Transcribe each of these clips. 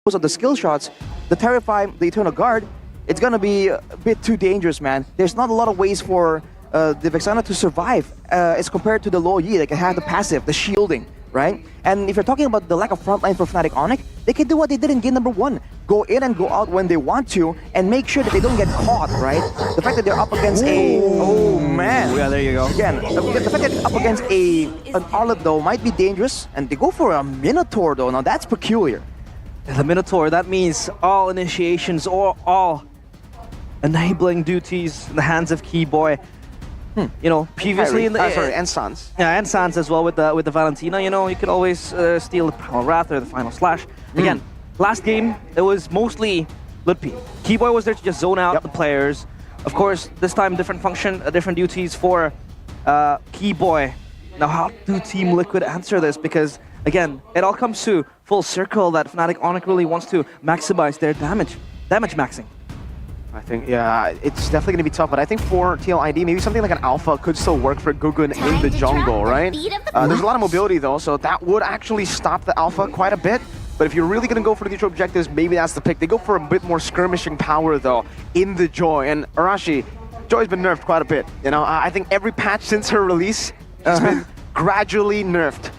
of the skill shots, the Terrify, the Eternal Guard, it's gonna be a bit too dangerous, man. There's not a lot of ways for the Vexana to survive as compared to the low Yi. They can have the passive, the shielding, right? And if you're talking about the lack of frontline for Fnatic Onyx, they can do what they did in game number 1. Go in and go out when they want to and make sure that they don't get caught, right? The fact that they're up against oh man. Yeah, there you go. Again, the fact that they're up against an Arlet though might be dangerous, and they go for a Minotaur though. Now that's peculiar. The Minotaur, that means all initiations or all enabling duties in the hands of Keyboy. You know, previously in the and Sans. Yeah, and Sans as well with the Valentina. You know, you could always steal the Primal Wrath or the Final Slash. Again, last game it was mostly Ludpi. Keyboy was there to just zone out the players. Of course, this time different function, different duties for Keyboy. Now, how do Team Liquid answer this? Because again, it all comes to full circle that Fnatic Onyx really wants to maximize their damage maxing. I think, yeah, it's definitely going to be tough, but I think for TLID, maybe something like an Alpha could still work for Gugun in the jungle, right? There's a lot of mobility, though, so that would actually stop the Alpha quite a bit. But if you're really going to go for the neutral objectives, maybe that's the pick. They go for a bit more skirmishing power, though, in the Joy. And Arashi, Joy's been nerfed quite a bit. You know, I think every patch since her release has been gradually nerfed.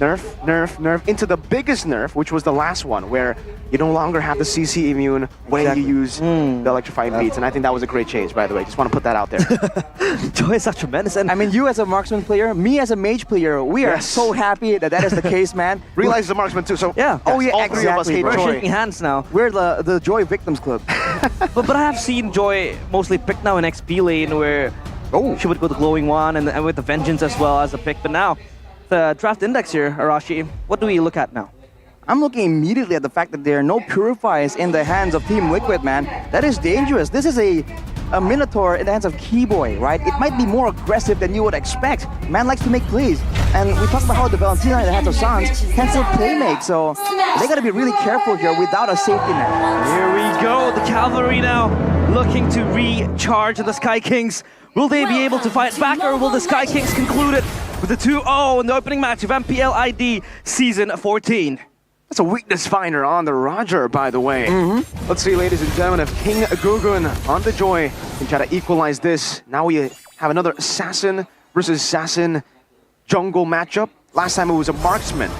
Nerf, into the biggest nerf, which was the last one, where you no longer have the CC immune when you use the electrifying beats, and I think that was a great change, by the way. Just want to put that out there. Joy is so tremendous, and I mean, you as a marksman player, me as a mage player, we are so happy that that is the case, man. Realize the marksman too, so yeah. Oh yeah, all three of us hate We're Joy. shaking hands now. We're the Joy Victims Club. but I have seen Joy mostly picked now in XP lane, where she would go the glowing one and with the Vengeance as well as a pick. But now, the draft index here, Arashi, what do we look at now? I'm looking immediately at the fact that there are no purifiers in the hands of Team Liquid, man. That is dangerous. This is a Minotaur in the hands of Keyboy, right? It might be more aggressive than you would expect. Man likes to make plays. And we talked about how the Valentina in the hands of Sans can still play make, so they gotta be really careful here without a safety net. Here we go, the Cavalry now looking to recharge the Sky Kings. Will they be able to fight back, or will the Sky Kings conclude it with a 2-0 in the opening match of MPL ID Season 14? That's a weakness finder on the Roger, by the way. Let's see, ladies and gentlemen, if King Gugun on the Joy can try to equalize this. Now we have another Assassin versus Assassin jungle matchup. Last time it was a marksman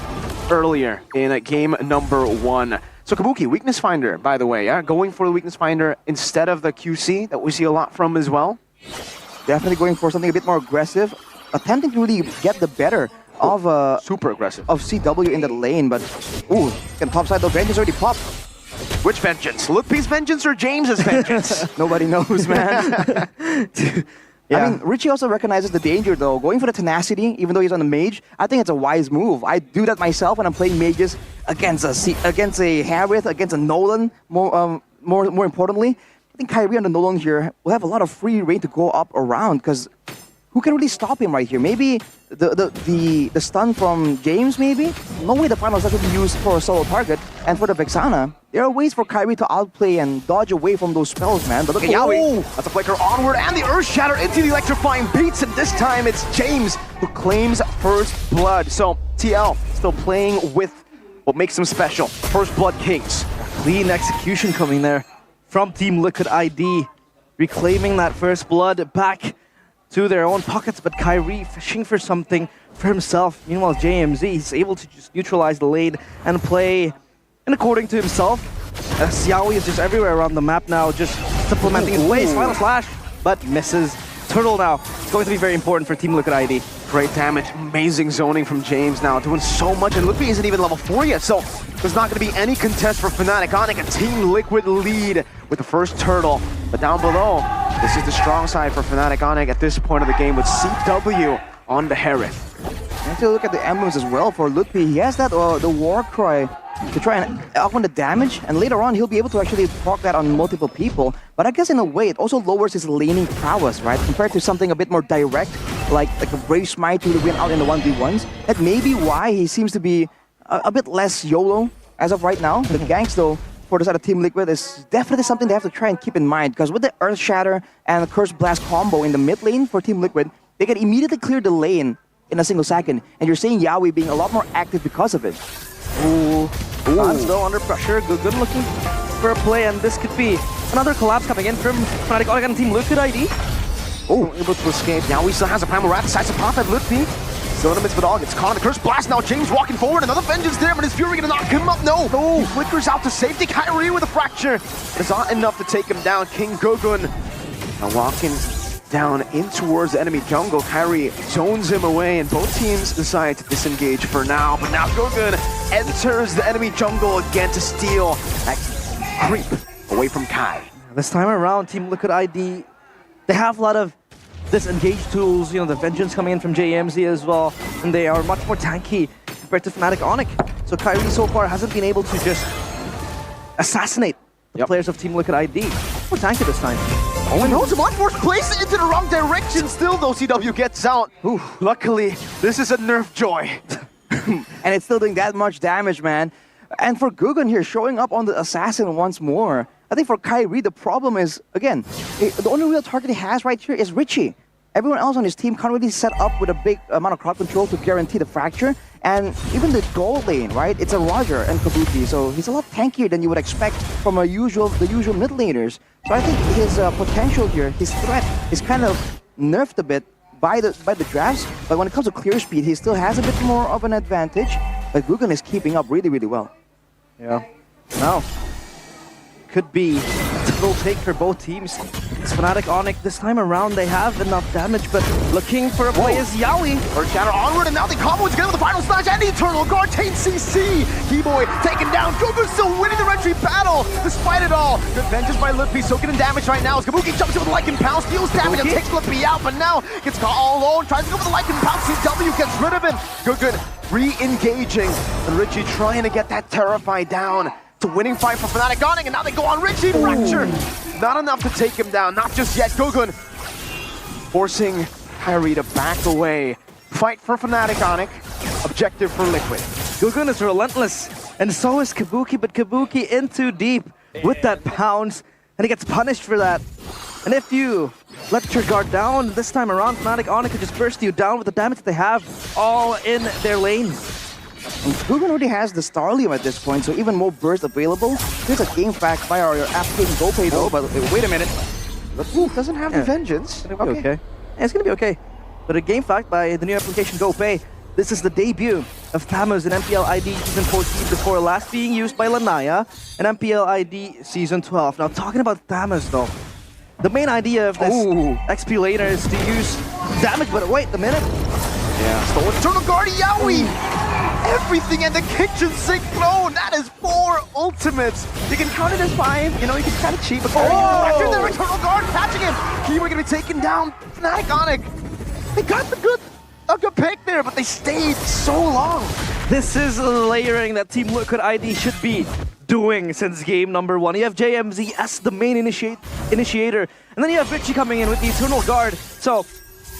earlier in game number 1. So Kabuki, weakness finder, by the way, yeah? Going for the weakness finder instead of the QC that we see a lot from as well. Definitely going for something a bit more aggressive, attempting to really get the better of super aggressive of CW in the lane, but ooh, can topside the Vengeance already popped. Which Vengeance? Ludpi's Vengeance or James's Vengeance? Nobody knows, man. I mean, Richie also recognizes the danger though. Going for the tenacity, even though he's on the mage, I think it's a wise move. I do that myself when I'm playing mages against a Harith, against a Nolan. More importantly, I think Kyrie on the Nolan here will have a lot of free reign to go up around, because who can really stop him right here? Maybe the stun from James, maybe? No way the Final Slash will be used for a solo target. And for the Vexana, there are ways for Kyrie to outplay and dodge away from those spells, man. But look at Yaoi. That's a flicker onward, and the Earth Shatter into the electrifying beats, and this time it's James who claims first blood. So TL still playing with what makes them special. First Blood Kings. Clean execution coming there from Team Liquid ID, reclaiming that first blood back to their own pockets, but Kyrie fishing for something for himself. Meanwhile, JMZ, he's able to just neutralize the lane and play and according to himself. Xiaoyi is just everywhere around the map now, just supplementing his plays. Final Slash, but misses. Turtle now, it's going to be very important for Team Liquid ID. Great damage, amazing zoning from James now, doing so much, and Ludpi isn't even level 4 yet, so there's not going to be any contest for Fnatic Onyx. A Team Liquid lead with the first turtle, but down below, this is the strong side for Fnatic Onyx at this point of the game with CW on the Harith. And to look at the emblems as well for Ludpi, he has that the war cry to try and augment the damage, and later on he'll be able to actually proc that on multiple people. But I guess in a way it also lowers his laning prowess, right? Compared to something a bit more direct, like a Brave Smite to win out in the 1v1s. That may be why he seems to be a bit less YOLO as of right now. The ganks though, for the side of Team Liquid, is definitely something they have to try and keep in mind, because with the Earth Shatter and the Curse Blast combo in the mid lane for Team Liquid, they can immediately clear the lane in a single second, and you're seeing Yaoi being a lot more active because of it. Ooh. Fans though under pressure. Good looking for a play, and this could be another collapse coming in from Fnatic Onyx and Team Liquid ID. Oh, able to escape. Now he still has a Primal Wrath. Decides to pop at Lutfi. Still in the midst of it all. Gets caught in the Curse Blast. Now James walking forward. Another Vengeance there, but is Fury gonna knock him up? No. He flickers out to safety. Kyrie with a fracture. But it's not enough to take him down. King Gugun now walking down in towards the enemy jungle. Kyrie zones him away, and both teams decide to disengage for now. But now Gugun enters the enemy jungle again to steal that creep away from Kai. This time around, Team Liquid ID, they have a lot of disengage tools, you know, the Vengeance coming in from JMZ as well, and they are much more tanky compared to Fnatic Onyx. So Kyrie so far hasn't been able to just assassinate the players of Team Liquid ID. More tanky this time. Oh no, Zamon Force plays it into the wrong direction. Still though, CW gets out. Ooh, luckily, this is a nerf joy. And it's still doing that much damage, man. And for Gugun here, showing up on the assassin once more. I think for Kyrie, the problem is, again, the only real target he has right here is Richie. Everyone else on his team can't really set up with a big amount of crowd control to guarantee the fracture. And even the gold lane, right? It's a Roger and Kabuki, so he's a lot tankier than you would expect from the usual mid laners. So I think his potential here, his threat, is kind of nerfed a bit by the drafts. But when it comes to clear speed, he still has a bit more of an advantage. But Gugun is keeping up really, really well. Yeah. Now, could be a total take for both teams. It's Fnatic Onyx. This time around, they have enough damage, but looking for a play is Yaoi. Earth Shatter onward, and now they combo together with the final slash and the Eternal Guard. Tain CC. Keyboy taken down. Gugun still winning the retreat battle despite it all. Good vengeance by Lutfi, so getting damage right now as Kabuki jumps in with the Lycan Pounce, deals damage and takes Lutfi out, but now gets caught all alone. Tries to go for the Lycan Pounce. CW gets rid of him. Gugun re-engaging, and Richie trying to get that Terrify down. It's a winning fight for Fnatic Onyx, and now they go on Richie. Fracture. Not enough to take him down. Not just yet. Gugun forcing Kyrie to back away. Fight for Fnatic Onyx. Objective for Liquid. Gugun is relentless, and so is Kabuki, but Kabuki in too deep with that pounce, and he gets punished for that. And if you let your guard down this time around, Fnatic Onyx could just burst you down with the damage that they have all in their lane. And Gugun already has the Starlium at this point, so even more burst available. Here's a game fact by our application GoPay though, but wait a minute. Doesn't have the Vengeance. It's gonna be okay. Yeah, it's gonna be okay. But a game fact by the new application GoPay. This is the debut of Thamus in MPL ID Season 14 before last being used by Lanaya in MPL ID Season 12. Now talking about Thamus though, the main idea of this XP laner is to use damage, but wait a minute. Yeah, stolen Eternal Guard, Yaoi! Everything in the kitchen sink thrown! That is 4 ultimates! You can count it as 5, you know, you can kind of cheat, but after the Eternal Guard catching him! He were gonna be taken down. Fnatic Onyx, they got a good pick there, but they stayed so long. This is layering that Team Liquid ID should be doing since game number 1. You have JMZ as the main initiator, and then you have Richie coming in with the Eternal Guard. So,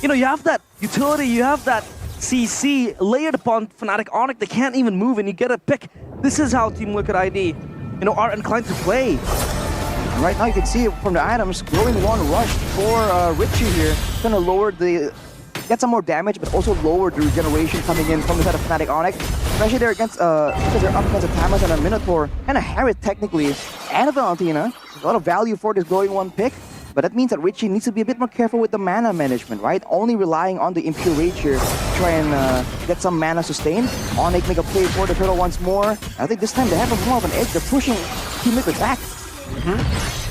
you know, you have that utility, you have that CC layered upon Fnatic Onyx. They can't even move, and you get a pick. This is how Team Liquid ID, you know, are inclined to play. And right now you can see from the items, growing one rush for Richie here. Gonna lower get some more damage, but also lower the regeneration coming in from the side of Fnatic Onyx. Especially they're against, because they're up against a Thamus and a Minotaur, and a Harriet technically, and a Valentina. There's a lot of value for this glowing one pick. But that means that Richie needs to be a bit more careful with the mana management, right? Only relying on the Impure Rage here to try and get some mana sustained. Onyx make a play for the turtle once more. I think this time they have more of an edge. They're pushing Team Liquid back.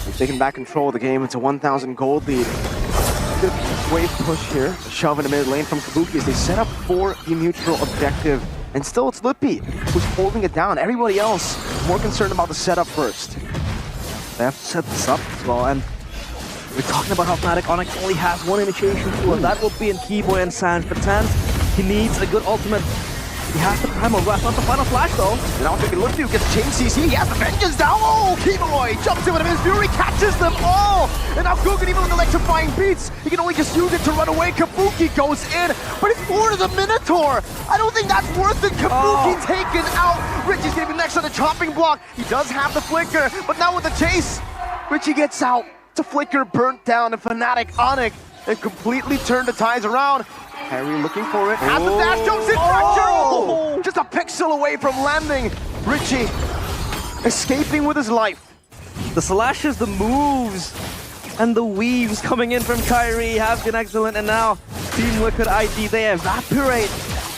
They've taken back control of the game. It's a 1,000 gold lead. Good wave push here. A shove in the mid lane from Kabuki as they set up for the neutral objective. And still it's Lutfi who's holding it down. Everybody else more concerned about the setup first. They have to set this up as well, and we're talking about how Fnatic Onyx only has one initiation tool, and that will be in Keyboy and Sans. But Sans, he needs a good ultimate. He has the Primal Wrath, not the final flash though. And now taking Lutfi who gets Chain CC, he has the Vengeance down. Oh, Keyboy jumps in with him, his Fury catches them all. And now Gugun, even with electrifying beats, he can only just use it to run away. Kabuki goes in, but it's forward to the Minotaur. I don't think that's worth it. Kabuki taken out. Richie's gonna be next on the chopping block. He does have the flicker, but now with the chase, Richie gets out. It's a flicker burnt down, and Fnatic Onyx, they completely turned the tides around. Harry looking for it. Has the dash, jumps in, fracture! Just a pixel away from landing. Richie escaping with his life. The slashes, the moves, and the weaves coming in from Kyrie have been excellent, and now Team Liquid ID, they evaporate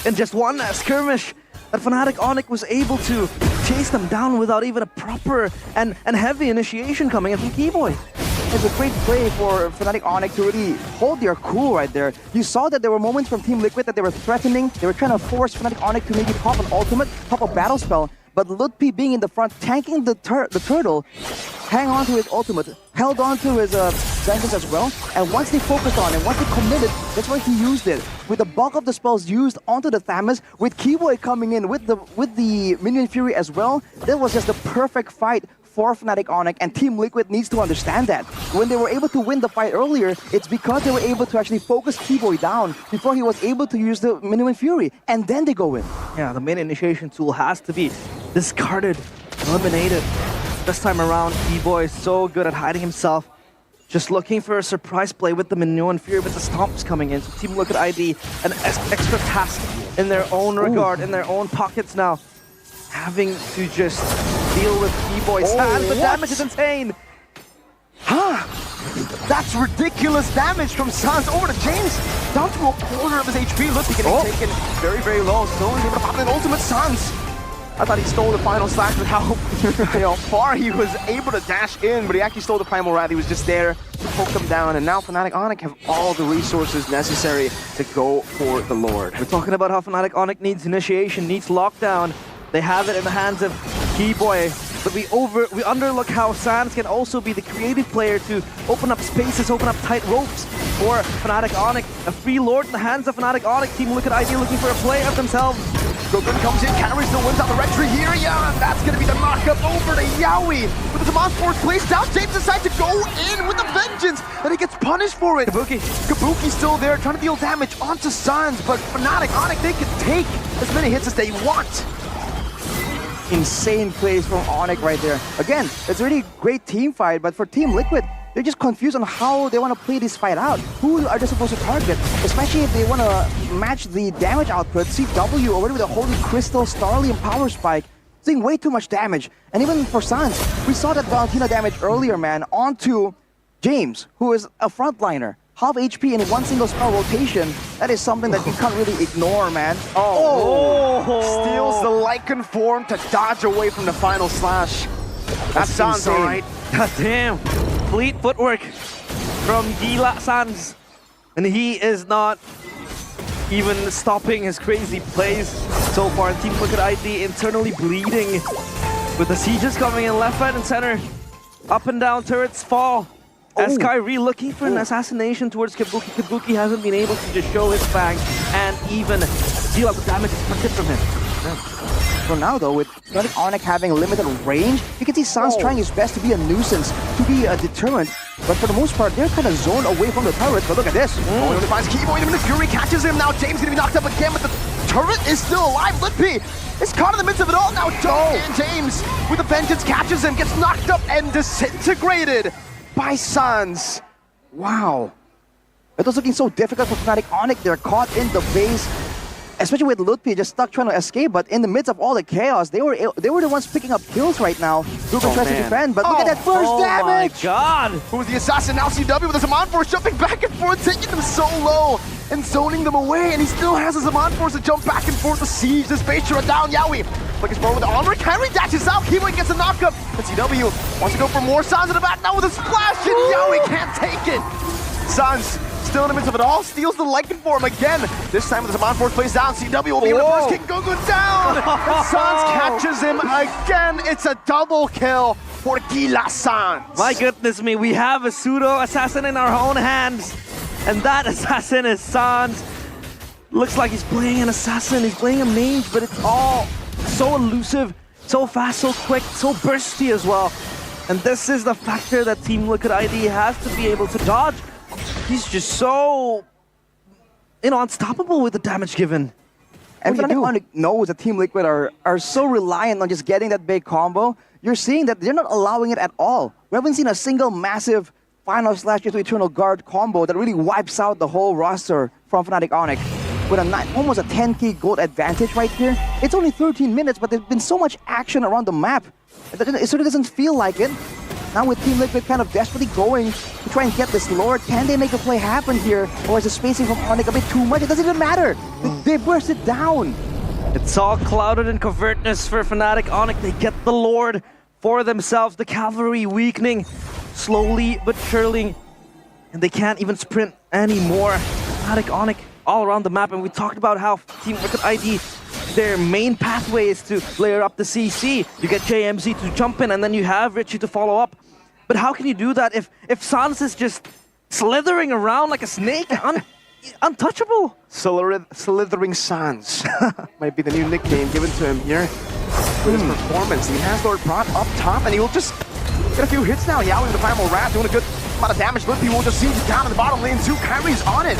in just one skirmish. That Fnatic Onyx was able to chase them down without even a proper and heavy initiation coming in from Keyboy. It's a great play for Fnatic Onyx to really hold their cool right there. You saw that there were moments from Team Liquid that they were threatening. They were trying to force Fnatic Onyx to maybe pop an ultimate, pop a battle spell. But Ludpi being in the front, tanking the turtle, hang on to his ultimate, held on to his vengeance as well. And once they focused on it, once they committed, that's why he used it. With the bulk of the spells used onto the Thamus, with Keyboy coming in with the Minion Fury as well, that was just the perfect fight for Fnatic Onyx, and Team Liquid needs to understand that. When they were able to win the fight earlier, it's because they were able to actually focus Keyboy down before he was able to use the Minion Fury, and then they go in. Yeah, the main initiation tool has to be discarded, eliminated. This time around, Keyboy is so good at hiding himself. Just looking for a surprise play with the Minion Fury, with the stomps coming in. So Team Liquid ID, an extra task in their own regard, in their own pockets now. Having to just deal with Keyboy's hand. The damage is insane. That's ridiculous damage from Sans over to James. Down to a quarter of his HP. Ludpi getting taken very, very low. Still able to pop an ultimate Sans. I thought he stole the final slash with how far he was able to dash in, but he actually stole the Primal Wrath. He was just there to poke them down, and now Fnatic Onyx have all the resources necessary to go for the Lord. We're talking about how Fnatic Onyx needs initiation, needs lockdown. They have it in the hands of Keyboy, but we underlook how Sans can also be the creative player to open up spaces, open up tight ropes for Fnatic Onyx. A free Lord in the hands of Fnatic Onyx. Team Liquid ID looking for a play of themselves. Gogun comes in, carries the wins out the retry here. Yeah, that's going to be the knockup over to Yaoi. With the Zaman Force placed down, James decides to go in with a vengeance, and he gets punished for it. Kabuki's still there, trying to deal damage onto Sans, but Fnatic Onyx, they can take as many hits as they want. Insane plays from Onyx right there. Again, it's a really great team fight, but for Team Liquid, they're just confused on how they want to play this fight out. Who are they supposed to target? Especially if they want to match the damage output. CW already with a Holy Crystal, Starly, and Power Spike, doing way too much damage. And even for Sans, we saw that Valentina damage earlier, man, onto James, who is a frontliner. Half HP in one single spell rotation, that is something that you can't really ignore, man. Steals the Lycan form to dodge away from the final slash. That sounds alright. God damn. Fleet footwork from Gila Sans. And he is not even stopping his crazy plays so far. Team Liquid ID internally bleeding with the sieges coming in left, right, and center. Up and down turrets fall. As Kyrie looking for an assassination towards Kabuki. Kabuki hasn't been able to just show his fang and even deal out the damage expected from him. So now though, with Fnatic Onyx having limited range, you can see Sans trying his best to be a nuisance, to be a deterrent. But for the most part, they're kind of zoned away from the turret. But look at this. He only finds Keyboy, the Fury catches him. Now James gonna be knocked up again, but the turret is still alive. Ludpi is caught in the midst of it all. Now and James with the vengeance catches him, gets knocked up and disintegrated by Sans. Wow. It was looking so difficult for Fnatic Onyx. They're caught in the base, especially with Ludpi just stuck trying to escape. But in the midst of all the chaos, they were the ones picking up kills right now. Ruben tries to defend, but look at that first damage! Oh my god! Who's the assassin? Now CW with the Zaman Force jumping back and forth, taking them so low and zoning them away. And he still has a Zaman Force to jump back and forth to siege this base turret down. Yaoi looking forward with the armor. Kyrie dashes out. Keyboy gets a knockup. And CW wants to go for more. Sans in the back now with a splash, and Yaoi can't take it. Sans still in the midst of it all, steals the Lycan form again. This time with the Zaman Force plays down. CW will be able to burst kick Gogun down. And Sans catches him again. It's a double kill for Gila Sans. My goodness me, we have a pseudo assassin in our own hands. And that assassin is Sans. Looks like he's playing an assassin, he's playing a mage, but it's all so elusive, so fast, so quick, so bursty as well. And this is the factor that Team Liquid ID has to be able to dodge. He's just so, unstoppable with the damage given. And Fnatic Onyx knows that Team Liquid are so reliant on just getting that big combo. You're seeing that they're not allowing it at all. We haven't seen a single massive final slash to Eternal Guard combo that really wipes out the whole roster from Fnatic Onyx. with almost a 10k gold advantage right here. It's only 13 minutes, but there's been so much action around the map. It sort of doesn't feel like it. Now with Team Liquid kind of desperately going to try and get this Lord, can they make a play happen here? Or is the spacing from Onyx a bit too much? It doesn't even matter. They burst it down. It's all clouded in covertness for Fnatic Onyx. They get the Lord for themselves. The cavalry weakening slowly but surely. And they can't even sprint anymore. Fnatic Onyx all around the map. And we talked about how Team Liquid ID, their main pathway is to layer up the CC. You get JMZ to jump in and then you have Richie to follow up. But how can you do that if Sans is just slithering around like a snake? Untouchable. Slithering Sans might be the new nickname given to him here with his performance. He has Lord brought up top, and he will just get a few hits now. Yaoi with the Primal Wrath doing a good amount of damage. Lippy will just siege it down in the bottom lane too. Kyrie's on it.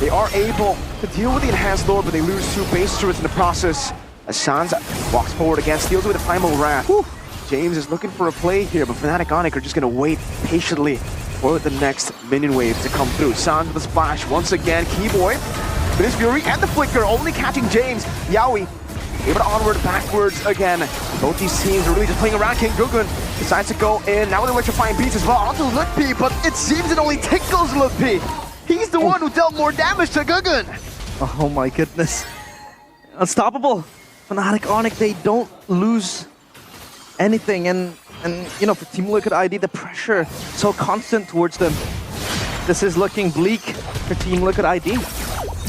They are able to deal with the Enhanced Lord, but they lose 2 base turrets in the process. As Sans walks forward again, steals with the Primal Wrath. Whew. James is looking for a play here, but Fnatic Onyx are just going to wait patiently for the next minion wave to come through. Sans with a splash once again. Keyboy with his Fury and the Flicker, only catching James. Yaoi able to onward, backwards again. Both these teams are really just playing around. King Gugun decides to go in. Now with electrifying beats as well onto Lutpi, but it seems it only tickles Lutpi. He's the one who dealt more damage to Gugun. Oh my goodness. Unstoppable. Fnatic Onyx, they don't lose anything. And you know, for Team Liquid ID, the pressure so constant towards them. This is looking bleak for Team Liquid ID.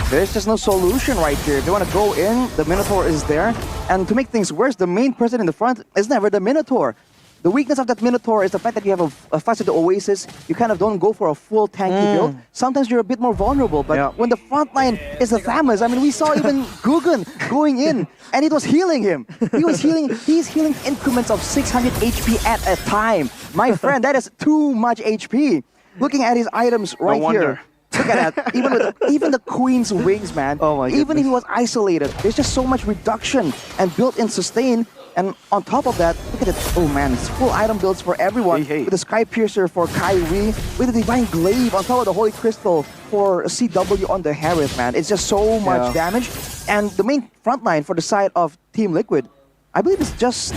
There's just no solution right here. They want to go in, the Minotaur is there. And to make things worse, the main person in the front is never the Minotaur. The weakness of that Minotaur is the fact that you have a fight with the Oasis. You kind of don't go for a full tanky build. Sometimes you're a bit more vulnerable, but when the front line is the Thamus, I mean, we saw even Gugun going in, and it was healing him. He's healing increments of 600 HP at a time. My friend, that is too much HP. Looking at his items right here. Look at that. Even the Queen's Wings, man. Oh my goodness. Even if he was isolated, there's just so much reduction and built-in sustain. And on top of that, look at it. Oh man, it's full item builds for everyone. With the Sky Piercer for Kyrie, with the Divine Glaive on top of the Holy Crystal for CW on the Harith, man. It's just so much damage. And the main frontline for the side of Team Liquid, I believe it's just,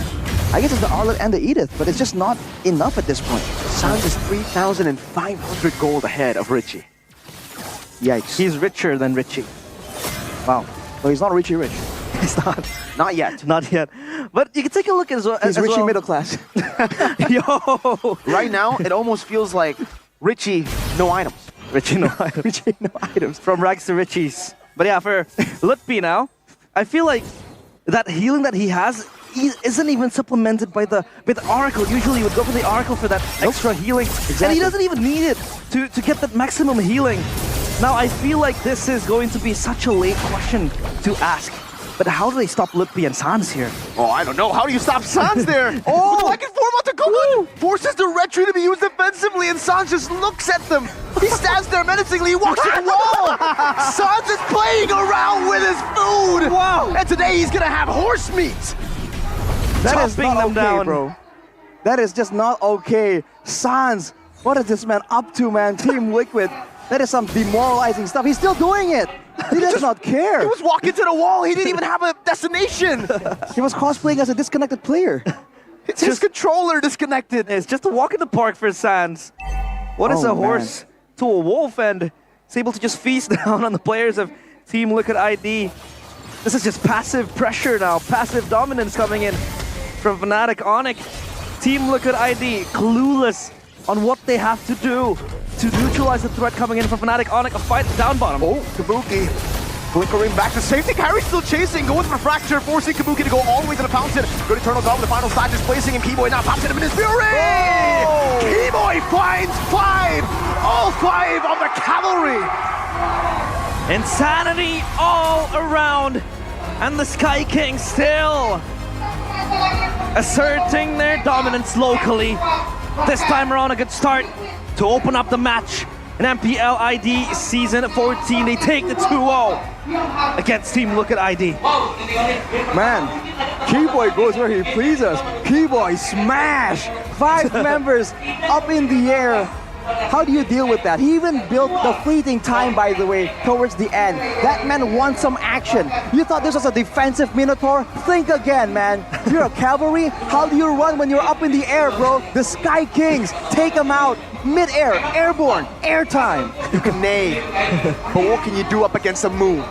I guess it's the Arlet and the Edith, but it's just not enough at this point. Sans is 3,500 gold ahead of Richie. Yikes. He's richer than Richie. Wow. So he's not Richie rich. He's not. Not yet. Not yet. But you can take a look as well. He's Richie middle class. Yo! Right now, it almost feels like Richie, no items. Richie, no items. Richie, no items. From rags to Richie's. But yeah, for Lutpi now, I feel like that healing that he has isn't even supplemented by the Oracle. Usually you would go for the Oracle for that extra healing. Exactly. And he doesn't even need it to get that maximum healing. Now I feel like this is going to be such a late question to ask. But how do they stop Lutpi and Sans here? Oh, I don't know. How do you stop Sans there? Oh! With the like and form onto Gugun! Forces the retry to be used defensively, and Sans just looks at them. He stands there menacingly. He walks to the wall. Sans is playing around with his food. Wow! And today he's gonna have horse meat. That is Chopping not them okay, down, bro. That is just not okay. Sans, what is this man up to, man? Team Liquid. That is some demoralizing stuff. He's still doing it. He does not care. He was walking to the wall. He didn't even have a destination. He was cosplaying as a disconnected player. It's his controller disconnected. It's just a walk in the park for Sans. What is a horse to a wolf, and is able to just feast down on the players of Team Liquid ID. This is just passive pressure now, passive dominance coming in from Fnatic Onyx. Team Liquid ID clueless on what they have to do to neutralize the threat coming in from Fnatic Onyx. A fight down bottom. Oh, Kabuki flickering back to safety. Kyrie still chasing, going for Fracture, forcing Kabuki to go all the way to the fountain. Good Eternal God with the final side, displacing him. Keyboy now pops in his Fury! Oh! Keyboy finds 5! All 5 on the cavalry! Insanity all around. And the Sky King still asserting their dominance locally. This time around, a good start to open up the match. In MPL ID Season 14, they take the 2-0 against Team Liquid ID. Man, Keyboy goes where he pleases. Keyboy smash! 5 members up in the air. How do you deal with that? He even built the fleeting time, by the way, towards the end. That man wants some action. You thought this was a defensive Minotaur? Think again, man. You're a cavalry? How do you run when you're up in the air, bro? The Sky Kings, take them out. Mid-air, airborne, airtime. You can nade, but what can you do up against a moon?